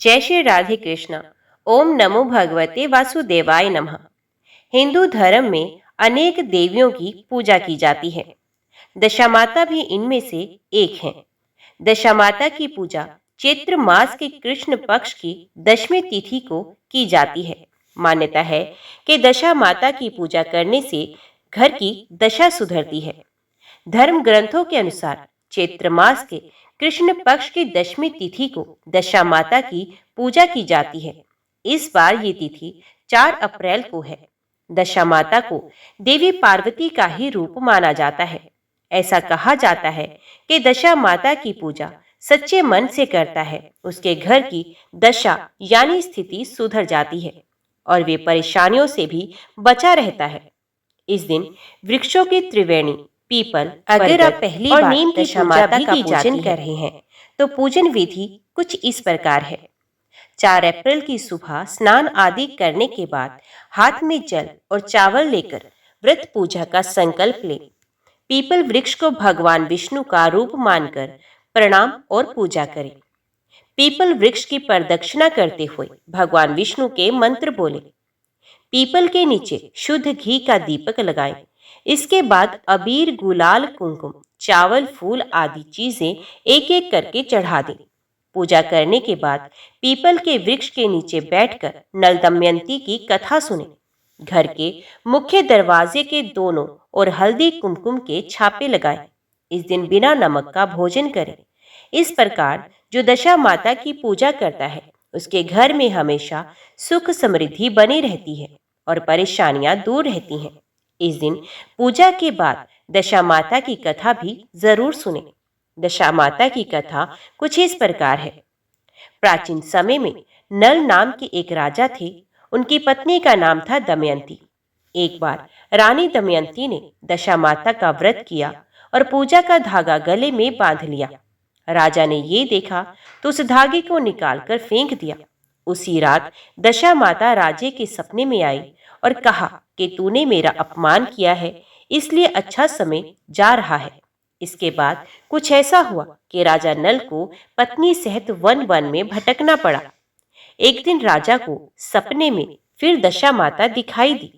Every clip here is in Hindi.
जय श्री राधे कृष्ण। ओम नमो भगवते वासुदेवाय नमः। हिंदू धर्म में अनेक देवियों की पूजा की जाती है। दशा माता भी इनमें से एक हैं। दशा माता की पूजा चैत्र मास के कृष्ण पक्ष की दशमी तिथि को की जाती है। मान्यता है कि दशा माता की पूजा करने से घर की दशा सुधरती है। धर्म ग्रंथों के अनुसार चैत्र मास के कृष्ण पक्ष की दशमी तिथि को दशा माता की पूजा की जाती है। इस बार ये तिथि 4 अप्रैल को है। दशा माता को देवी पार्वती का ही रूप माना जाता है। ऐसा कहा जाता है कि दशा माता की पूजा सच्चे मन से करता है, उसके घर की दशा यानी स्थिति सुधर जाती है और वे परेशानियों से भी बचा रहता है। इस दिन वृक्षों की त्रिवेणी पीपल, अगर आप पहली और नीम की पूजा का पूजन कर रहे हैं तो पूजन विधि कुछ इस प्रकार है। 4 अप्रैल की सुबह स्नान आदि करने के बाद हाथ में जल और चावल लेकर व्रत पूजा का संकल्प लें। पीपल वृक्ष को भगवान विष्णु का रूप मानकर प्रणाम और पूजा करें। पीपल वृक्ष की प्रदक्षिणा करते हुए भगवान विष्णु के मंत्र बोले। पीपल के नीचे शुद्ध घी का दीपक लगाएं। इसके बाद अबीर, गुलाल, कुमकुम, चावल, फूल आदि चीजें एक एक करके चढ़ा दें। पूजा करने के बाद पीपल के वृक्ष के नीचे बैठकर नल दमयंती की कथा सुने। घर के मुख्य दरवाजे के दोनों और हल्दी कुमकुम के छापे लगाएं। इस दिन बिना नमक का भोजन करें। इस प्रकार जो दशा माता की पूजा करता है उसके घर में हमेशा सुख समृद्धि बनी रहती है और परेशानियां दूर रहती हैं। इस दिन पूजा के बाद दशा माता की कथा भी जरूर सुने। दशा माता की कथा कुछ इस प्रकार है। प्राचीन समय में नल नाम के एक राजा थे। उनकी पत्नी का नाम था दमयंती। एक बार रानी दमयंती ने दशा माता का व्रत किया और पूजा का धागा गले में बांध लिया। राजा ने ये देखा तो उस धागे को निकालकर फेंक दिया। उसी रात दशा माता राजे के सपने में आई और कहा कि तूने मेरा अपमान किया है, इसलिए अच्छा समय जा रहा है। इसके बाद कुछ ऐसा हुआ कि राजा नल को पत्नी सहित वन वन में भटकना पड़ा। एक दिन राजा को सपने में फिर दशा माता दिखाई दी।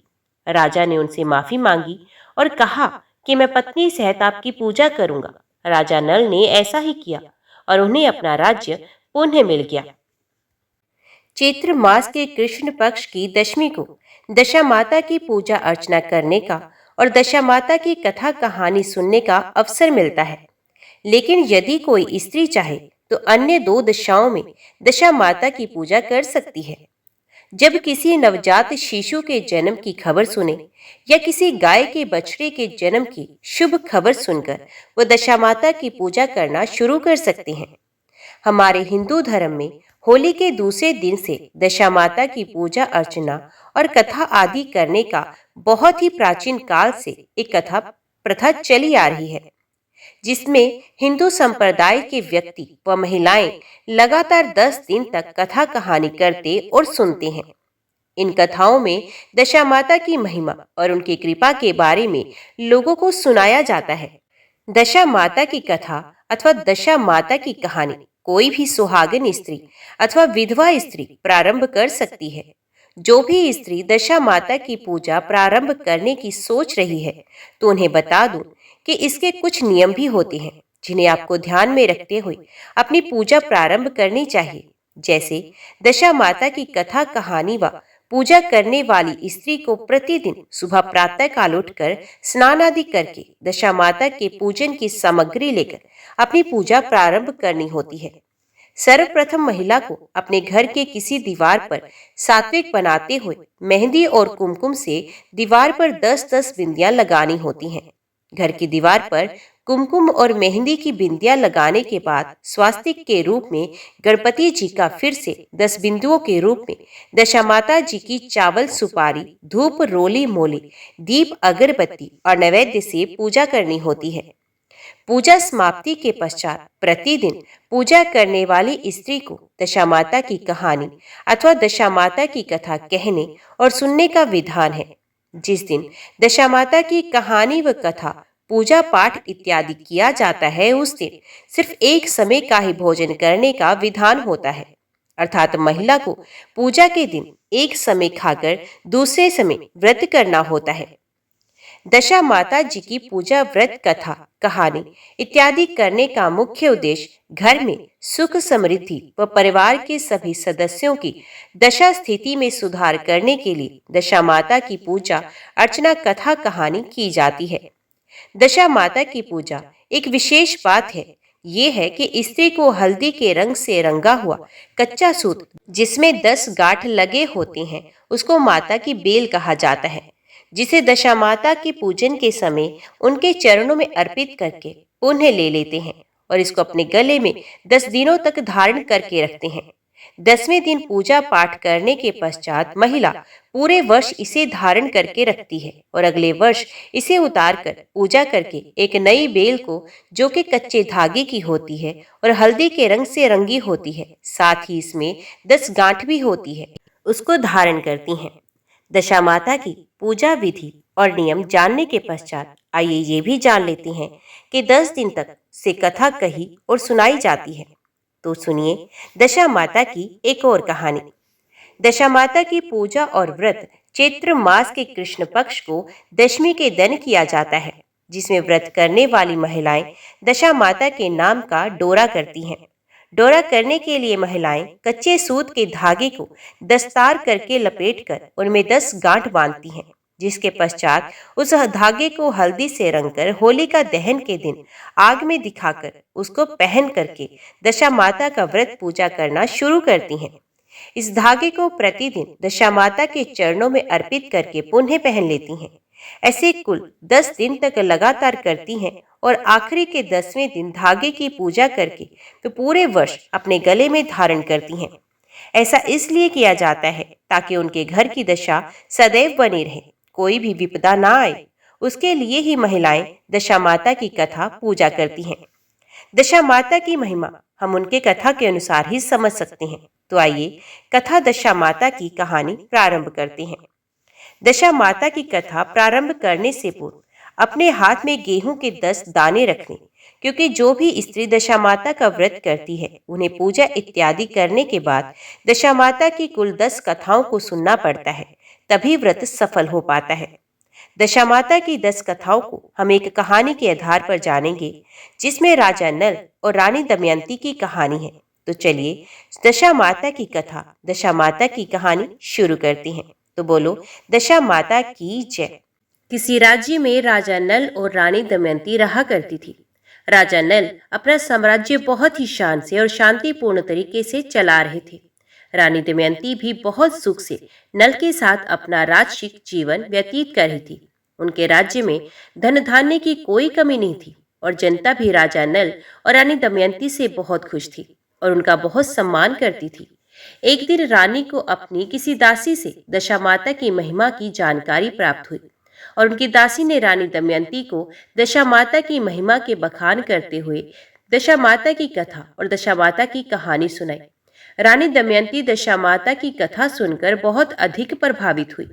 राजा ने उनसे माफी मांगी और कहा कि मैं पत्नी सहित आपकी पूजा करूंगा। राजा नल ने ऐसा ही किया और उन्हें अपना राज्य पुनः मिल गया। चैत्र मास के कृष्ण पक्ष की दशमी को दशा माता की पूजा अर्चना करने का और दशा माता की कथा कहानी सुनने का अवसर मिलता है। लेकिन यदि कोई स्त्री चाहे तो अन्य 2 दशाओं में दशा माता की पूजा कर सकती है। जब किसी नवजात शिशु के जन्म की खबर सुने या किसी गाय के बछड़े के जन्म की शुभ खबर सुनकर वह दशा माता की पूजा करना शुरू कर सकते हैं। हमारे हिंदू धर्म में होली के दूसरे दिन से दशा माता की पूजा अर्चना और कथा आदि करने का बहुत ही प्राचीन काल से एक कथा प्रथा चली आ रही है, जिसमें हिंदू संप्रदाय के व्यक्ति व महिलाएं लगातार 10 दिन तक कथा कहानी करते और सुनते हैं। इन कथाओं में दशा माता की महिमा और उनकी कृपा के बारे में लोगों को सुनाया जाता है। दशा माता की कथा अथवा दशा माता की कहानी कोई भी सुहागिन स्त्री अथवा विधवा स्त्री प्रारंभ कर सकती है। जो भी स्त्री दशा माता की पूजा प्रारंभ करने की सोच रही है तो उन्हें बता दूं कि इसके कुछ नियम भी होते हैं जिन्हें आपको ध्यान में रखते हुए अपनी पूजा प्रारंभ करनी चाहिए। जैसे दशा माता की कथा कहानी व पूजा करने वाली स्त्री को प्रतिदिन सुबह प्रातः काल उठकर स्नान आदि करके दशा माता के पूजन की सामग्री लेकर अपनी पूजा प्रारंभ करनी होती है। सर्वप्रथम महिला को अपने घर के किसी दीवार पर सात्विक बनाते हुए मेहंदी और कुमकुम से दीवार पर 10-10 बिंदियां लगानी होती हैं। घर की दीवार पर कुमकुम और मेहंदी की बिंदियां लगाने के बाद स्वास्तिक के रूप में गणपति जी का फिर से 10 बिंदुओं के रूप में दशा माता जी की चावल, सुपारी, धूप, रोली मोली, दीप, अगरबत्ती और नैवेद्य से पूजा करनी होती है। पूजा समाप्ति के पश्चात प्रतिदिन पूजा करने वाली स्त्री को दशा माता की कहानी अथवा दशा माता की कथा कहने और सुनने का विधान है। जिस दिन दशा माता की कहानी व कथा, पूजा पाठ इत्यादि किया जाता है उस दिन सिर्फ एक समय का ही भोजन करने का विधान होता है। अर्थात महिला को पूजा के दिन एक समय खाकर दूसरे समय व्रत करना होता है। दशा माता जी की पूजा, व्रत, कथा, कहानी इत्यादि करने का मुख्य उद्देश्य घर में सुख समृद्धि व परिवार के सभी सदस्यों की दशा स्थिति में सुधार करने के लिए दशा माता की पूजा अर्चना, कथा, कहानी की जाती है। दशा माता की पूजा एक विशेष बात है, ये है कि स्त्री को हल्दी के रंग से रंगा हुआ कच्चा सूत जिसमें 10 गांठ लगे होते हैं उसको माता की बेल कहा जाता है, जिसे दशा माता के पूजन के समय उनके चरणों में अर्पित करके पुण्य ले लेते हैं और इसको अपने गले में 10 दिनों तक धारण करके रखते हैं। 10वें दिन पूजा पाठ करने के पश्चात महिला पूरे वर्ष इसे धारण करके रखती है और अगले वर्ष इसे उतार कर पूजा करके एक नई बेल को, जो कि कच्चे धागे की होती है और हल्दी के रंग से रंगी होती है, साथ ही इसमें 10 गांठ भी होती है, उसको धारण करती हैं। दशा माता की पूजा विधि और नियम जानने के पश्चात आइए ये भी जान लेते हैं कि 10 दिन तक से कथा कही और सुनाई जाती है। तो सुनिए दशा माता की एक और कहानी। दशा माता की पूजा और व्रत चैत्र मास के कृष्ण पक्ष को दशमी के दिन किया जाता है, जिसमें व्रत करने वाली महिलाएं दशा माता के नाम का डोरा करती हैं। डोरा करने के लिए महिलाएं कच्चे सूत के धागे को दस्तार करके लपेटकर उनमें 10 गांठ बांधती हैं, जिसके पश्चात उस धागे को हल्दी से रंगकर होलिका दहन के दिन आग में दिखाकर उसको पहन करके दशा माता का व्रत पूजा करना शुरू करती हैं। इस धागे को प्रतिदिन दशा माता के चरणों में अर्पित करके पुनः पहन लेती हैं। ऐसे कुल 10 दिन तक लगातार करती हैं और आखिरी के 10वें दिन धागे की पूजा करके तो पूरे वर्ष अपने गले में धारण करती हैं। ऐसा इसलिए किया जाता है ताकि उनके घर की दशा सदैव बनी रहे, कोई भी विपदा ना आए। उसके लिए ही महिलाएं दशा माता की कथा पूजा करती हैं। दशा माता की महिमा हम उनके कथा के अनुसार ही समझ सकते हैं। तो आइए कथा दशा माता की कहानी प्रारंभ करते हैं। दशा माता की कथा प्रारंभ करने से पूर्व अपने हाथ में गेहूं के 10 दाने रख लें, क्योंकि जो भी स्त्री दशा माता का व्रत करती है उन्हें पूजा इत्यादि करने के बाद दशा माता की कुल 10 कथाओं को सुनना पड़ता है, तभी व्रत सफल हो पाता है। दशा माता की 10 कथाओं को हम एक कहानी के आधार पर जानेंगे, जिसमें राजा नल और रानी दमयंती की कहानी है। तो चलिए दशा माता की कथा, दशा माता की कहानी शुरू करते हैं। तो बोलो दशा माता की जय। किसी राज्य में राजा नल और रानी दमयंती रहा करती थी। राजा नल अपना साम्राज्य बहुत ही शान से और शांतिपूर्ण तरीके से चला रहे थे। रानी दमयंती भी बहुत सुख से नल के साथ अपना राजसिक जीवन व्यतीत कर रही थी। उनके राज्य में धन धान्य की कोई कमी नहीं थी और जनता भी राजा नल और रानी दमयंती से बहुत खुश थी और उनका बहुत सम्मान करती थी। एक दिन रानी को अपनी किसी दासी से दशा माता की महिमा की जानकारी प्राप्त हुई और उनकी दासी ने रानी दमयंती को दशा माता की महिमा के बखान करते हुए दशा माता की कथा और दशा माता की कहानी सुनाई। रानी दमयंती दशा माता की कथा सुनकर बहुत अधिक प्रभावित हुई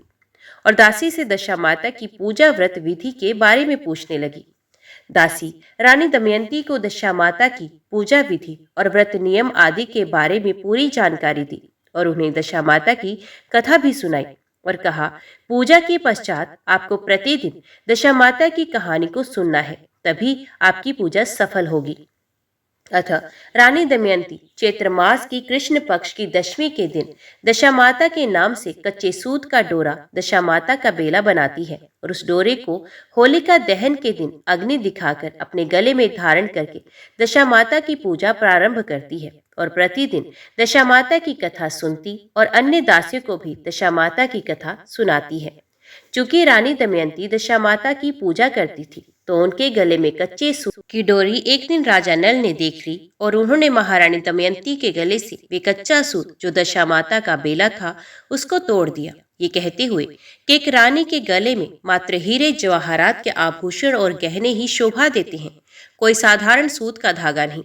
और दासी से दशा माता की पूजा व्रत विधि के बारे में पूछने लगी। दासी रानी दमयंती को दशा माता की पूजा विधि और व्रत नियम आदि के बारे में पूरी जानकारी दी और उन्हें दशा माता की कथा भी सुनाई और कहा, पूजा के पश्चात आपको प्रतिदिन दशा माता की कहानी को सुनना है, तभी आपकी पूजा सफल होगी। अतः रानी दमयंती चैत्र मास की कृष्ण पक्ष की दशमी के दिन दशा माता के नाम से कच्चे सूत का डोरा दशा माता का बेला बनाती है और उस डोरे को होलिका दहन के दिन अग्नि दिखाकर अपने गले में धारण करके दशा माता की पूजा प्रारंभ करती है और प्रतिदिन दशा माता की कथा सुनती और अन्य दासियों को भी दशा माता की कथा सुनाती है। चूंकि रानी दमयंती दशा माता की पूजा करती थी, तो उनके गले में कच्चे सूत की डोरी एक दिन राजा नल ने देख ली और उन्होंने महारानी दमयंती के गले से वे कच्चा सूत जो दशा माता का बेला था उसको तोड़ दिया, ये कहते हुए कि एक रानी के गले में मात्र हीरे जवाहरात के आभूषण और गहने ही शोभा देते हैं, कोई साधारण सूत का धागा नहीं।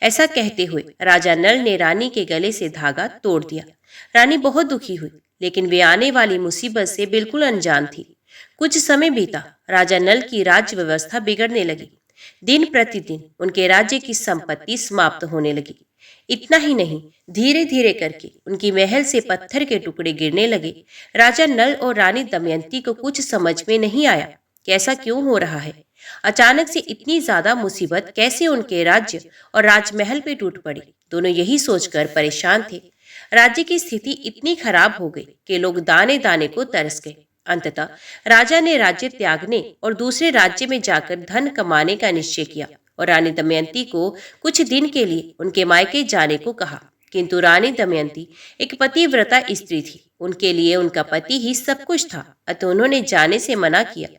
ऐसा कहते हुए राजा नल ने रानी के गले से धागा तोड़ दिया। रानी बहुत दुखी हुई, लेकिन वे आने वाली मुसीबत से बिल्कुल अनजान थी। कुछ समय बीता, राजा नल की राज्य व्यवस्था बिगड़ने लगी। दिन प्रतिदिन उनके राज्य की संपत्ति समाप्त होने लगी। इतना ही नहीं, धीरे धीरे करके उनकी महल से पत्थर के टुकड़े गिरने लगे। राजा नल और रानी दमयंती को कुछ समझ में नहीं आया कि ऐसा क्यों हो रहा है। अचानक से इतनी ज्यादा मुसीबत कैसे उनके राज्य और राजमहल पे टूट पड़ी। दोनों यही सोचकर परेशान थे। राज्य की स्थिति इतनी खराब हो गई कि लोग दाने दाने को तरस गए। अंततः राजा ने राज्य त्यागने और दूसरे राज्य में जाकर धन कमाने का निश्चय किया और रानी दमयंती को कुछ दिन के लिए उनके मायके जाने को कहा। किंतु रानी दमयंती एक पतिव्रता स्त्री थी। उनके लिए उनका पति ही सब कुछ था, अतः उन्होंने जाने से मना किया।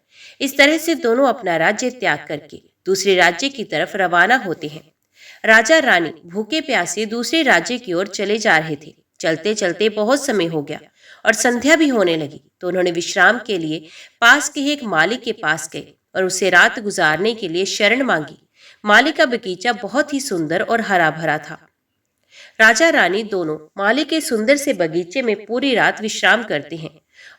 इस तरह से दोनों अपना राज्य त्याग करके दूसरे राज्य की तरफ रवाना होते हैं। राजा रानी भूखे प्यासे दूसरे राज्य की ओर चले जा रहे थे। चलते चलते बहुत समय हो गया और संध्या भी होने लगी, तो उन्होंने विश्राम के लिए पास के एक माली के पास गए और उसे रात गुजारने के लिए शरण मांगी। माली का बगीचा बहुत ही सुंदर और हरा भरा था। राजा रानी दोनों माली के सुंदर से बगीचे में पूरी रात विश्राम करते हैं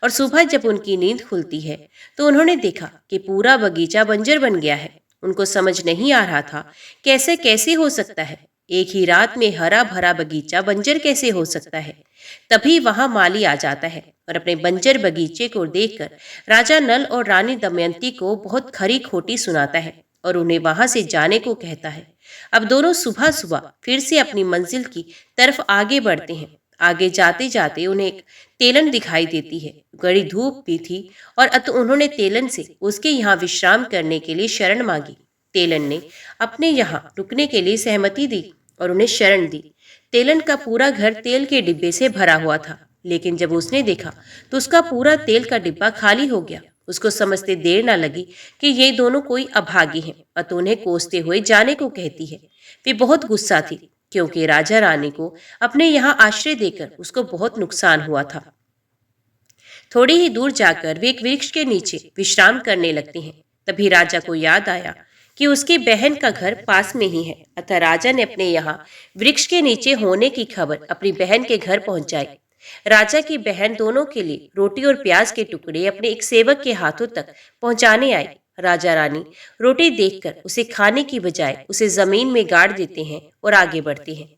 और सुबह जब उनकी नींद खुलती है तो उन्होंने देखा कि पूरा बगीचा बंजर बन गया है। उनको समझ नहीं आ रहा था कि ऐसे कैसे हो सकता है। एक ही रात में हरा भरा बगीचा बंजर कैसे हो सकता है। तभी वहां माली आ जाता है और अपने बंजर बगीचे को देखकर राजा नल और रानी दमयंती को बहुत खरी खोटी सुनाता है और उन्हें वहां से जाने को कहता है। अब दोनों सुबह सुबह फिर से अपनी मंजिल की तरफ आगे बढ़ते हैं। आगे जाते जाते उन्हें एक तेलन दिखाई देती है। गड़ी धूप भी थी और अतः उन्होंने तेलन से उसके यहाँ विश्राम करने के लिए शरण मांगी। तेलन ने अपने यहाँ रुकने के लिए सहमति दी और उन्हें शरण दी। तेलन का पूरा घर तेल के डिब्बे से भरा हुआ था, लेकिन जब उसने देखा तो उसका पूरा तेल का डिब्बा खाली हो गया। उसको समझते देर न लगी कि ये दोनों कोई अभागी हैं, अतः उन्हें कोसते हुए जाने को कहती है। वे बहुत गुस्सा थी क्योंकि राजा रानी को अपने यहाँ आश्रय देकर उसको बहुत नुकसान हुआ था। थोड़ी ही दूर जाकर वे एक वृक्ष के नीचे विश्राम करने लगती हैं। तभी राजा को याद आया कि उसकी बहन का घर पास में ही है, अतः राजा ने अपने यहाँ वृक्ष के नीचे होने की खबर अपनी बहन के घर पहुंचाई। राजा की बहन दोनों के लिए रोटी और प्याज के टुकड़े अपने एक सेवक के हाथों तक पहुंचाने आई। राजा रानी रोटी देखकर उसे खाने की बजाय उसे जमीन में गाड़ देते हैं और आगे बढ़ते हैं।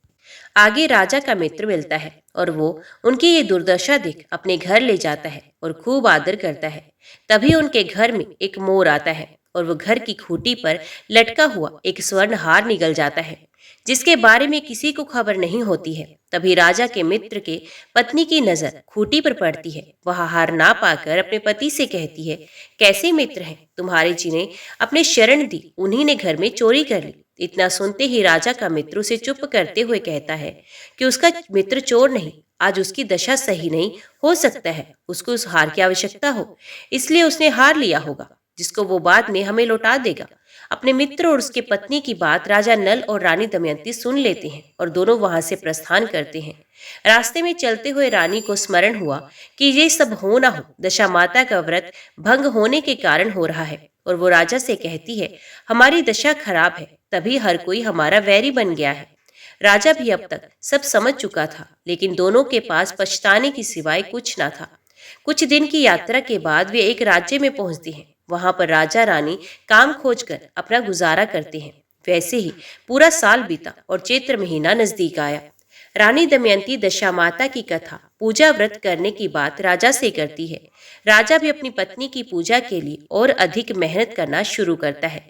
आगे राजा का मित्र मिलता है और वो उनकी ये दुर्दशा देख अपने घर ले जाता है और खूब आदर करता है। तभी उनके घर में एक मोर आता है और वो घर की खूंटी पर लटका हुआ एक स्वर्ण हार निगल जाता है, जिसके बारे में किसी को खबर नहीं होती है। तभी राजा के मित्र के पत्नी की नजर खूंटी पर पड़ती है। वह हार ना पाकर अपने पति से कहती है, कैसे मित्र हैं तुम्हारे जिन्हें अपने शरण दी, उन्हीं ने घर में चोरी कर ली। इतना सुनते ही राजा का मित्र उसे चुप करते हुए कहता है कि उसका मित्र चोर नहीं, आज उसकी दशा सही नहीं हो सकता है, उसको उस हार की आवश्यकता हो, इसलिए उसने हार लिया होगा जिसको वो बाद में हमें लौटा देगा। अपने मित्र और उसके पत्नी की बात राजा नल और रानी दमयंती सुन लेते हैं और दोनों वहां से प्रस्थान करते हैं। रास्ते में चलते हुए रानी को स्मरण हुआ कि ये सब हो ना हो दशा माता का व्रत भंग होने के कारण हो रहा है, और वो राजा से कहती है, हमारी दशा खराब है, तभी हर कोई हमारा वैरी बन गया है। राजा भी अब तक सब समझ चुका था, लेकिन दोनों के पास पछताने की सिवाय कुछ ना था। कुछ दिन की यात्रा के बाद वे एक राज्य में पहुंचते हैं। वहां पर राजा रानी काम खोजकर अपना गुजारा करते हैं। वैसे ही पूरा साल बीता और चैत्र महीना नजदीक आया। रानी दमयंती दशा माता की कथा पूजा व्रत करने की बात राजा से करती है। राजा भी अपनी पत्नी की पूजा के लिए और अधिक मेहनत करना शुरू करता है।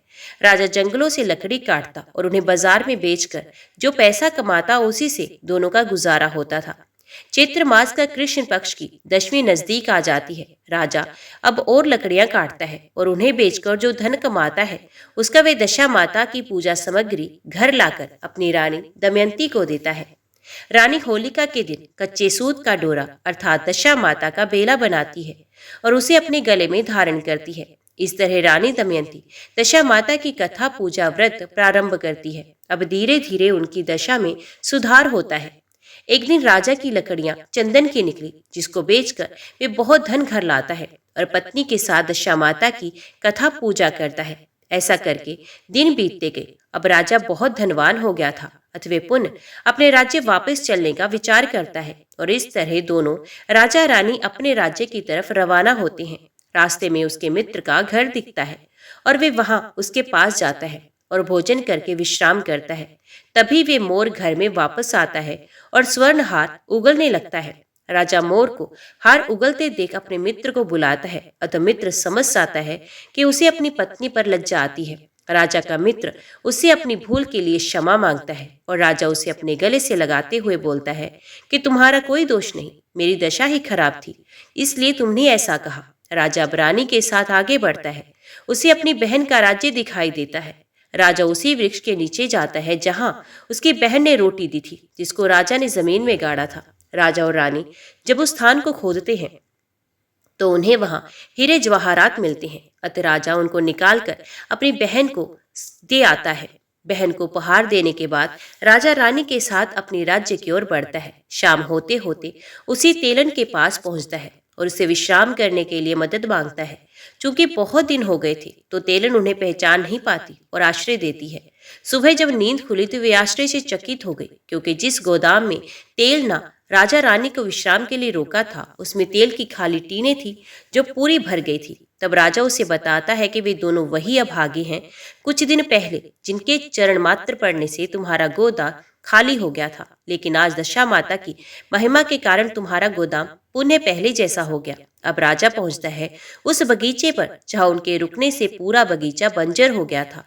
राजा जंगलों से लकड़ी काटता और उन्हें बाजार में बेचकर जो पैसा कमाता उसी से दोनों का गुजारा होता था। चैत्र मास का कृष्ण पक्ष की दशमी नजदीक आ जाती है। राजा अब और लकड़ियां काटता है और उन्हें बेचकर जो धन कमाता है उसका वे दशा माता की पूजा सामग्री घर लाकर अपनी रानी दमयंती को देता है। रानी होलिका के दिन कच्चे सूत का डोरा अर्थात दशा माता का बेला बनाती है और उसे अपने गले में धारण करती है। इस तरह रानी दमयंती दशा माता की कथा पूजा व्रत प्रारंभ करती है। अब धीरे धीरे उनकी दशा में सुधार होता है। एक दिन राजा की लकड़ियां चंदन की निकली, जिसको बेचकर वे बहुत धन घर लाता है और पत्नी के साथ दशा माता की कथा पूजा करता है। ऐसा करके दिन बीतते गए। अब राजा बहुत धनवान हो गया था, अतः वे पुनः अपने राज्य वापस चलने का विचार करता है और इस तरह दोनों राजा रानी अपने राज्य की तरफ रवाना होते हैं। रास्ते में उसके मित्र का घर दिखता है और वे वहां उसके पास जाता है और भोजन करके विश्राम करता है। तभी वे मोर घर में वापस आता है और स्वर्ण हार उगलने लगता है। राजा मोर को हार उगलते देख अपने मित्र को बुलाता है। अतः मित्र समझ जाता है कि उसे अपनी पत्नी पर लज्जा आती है। राजा का मित्र उससे अपनी भूल के लिए क्षमा मांगता है और राजा उसे अपने गले से लगाते हुए बोलता है कि तुम्हारा कोई दोष नहीं, मेरी दशा ही खराब थी, इसलिए तुमने ऐसा कहा। राजा अब रानी के साथ आगे बढ़ता है। उसे अपनी बहन का राज्य दिखाई देता है। राजा उसी वृक्ष के नीचे जाता है जहां उसकी बहन ने रोटी दी थी, जिसको राजा ने जमीन में गाड़ा था। राजा और रानी जब उस स्थान को खोदते हैं तो उन्हें वहां हीरे जवाहरात मिलते हैं। अतः राजा उनको निकालकर अपनी बहन को दे आता है। बहन को उपहार देने के बाद राजा रानी के साथ अपनी राज्य की ओर बढ़ता है। शाम होते होते उसी तेलन के पास पहुंचता है और उसे विश्राम करने के लिए मदद मांगता है। चूंकि बहुत दिन हो गए थे तो तेलन उन्हें पहचान नहीं पाती और आश्रय देती है। सुबह जब नींद खुली तो वे आश्रय से चकित हो गई, क्योंकि जिस गोदाम में तेल ना राजा रानी को विश्राम के लिए रोका था उसमें तेल की खाली टीनें थी जो पूरी भर गई थी। तब राजा उसे बताता है कि वे दोनों वही अभागे हैं कुछ दिन पहले जिनके चरण मात्र पड़ने से तुम्हारा गोदाम खाली हो गया था, लेकिन आज दशा माता की महिमा के कारण तुम्हारा गोदाम पुनः पहले जैसा हो गया। अब राजा पहुंचता है उस बगीचे पर जहां उनके रुकने से पूरा बगीचा बंजर हो गया था।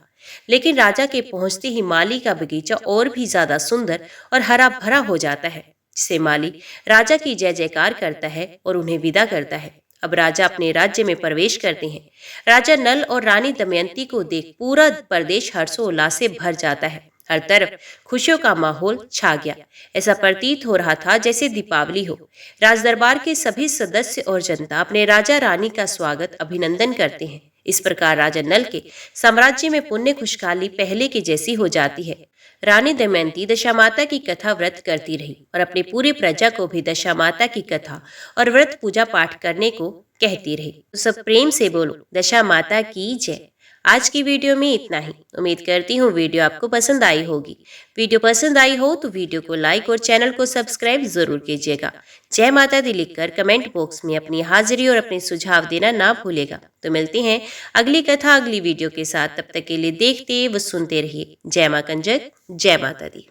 लेकिन राजा के पहुंचते ही माली का बगीचा और भी ज्यादा सुंदर और हरा भरा हो जाता है, जिससे माली राजा की जय जयकार करता है और उन्हें विदा करता है। अब राजा अपने राज्य में प्रवेश करते हैं। राजा नल और रानी दमयंती को देख पूरा प्रदेश हर्षोल्लास से भर जाता है। हर तरफ खुशियों का माहौल छा गया। ऐसा प्रतीत हो रहा था जैसे दीपावली हो। राजदरबार के सभी सदस्य और जनता अपने राजा रानी का स्वागत अभिनंदन करते हैं। इस प्रकार राजा नल के साम्राज्य में पुण्य खुशहाली पहले की जैसी हो जाती है। रानी दमयंती दशा माता की कथा व्रत करती रही और अपनी पूरी प्रजा को भी दशा माता की कथा और व्रत पूजा पाठ करने को कहती रही। तो सब प्रेम से बोलो दशा माता की जय। आज की वीडियो में इतना ही। उम्मीद करती हूँ वीडियो आपको पसंद आई होगी। वीडियो पसंद आई हो तो वीडियो को लाइक और चैनल को सब्सक्राइब जरूर कीजिएगा। जय माता दी लिखकर कमेंट बॉक्स में अपनी हाजिरी और अपने सुझाव देना ना भूलेगा। तो मिलते हैं अगली कथा अगली वीडियो के साथ। तब तक के लिए देखते व सुनते रहिए। जय मां कंजक, जय माता दी।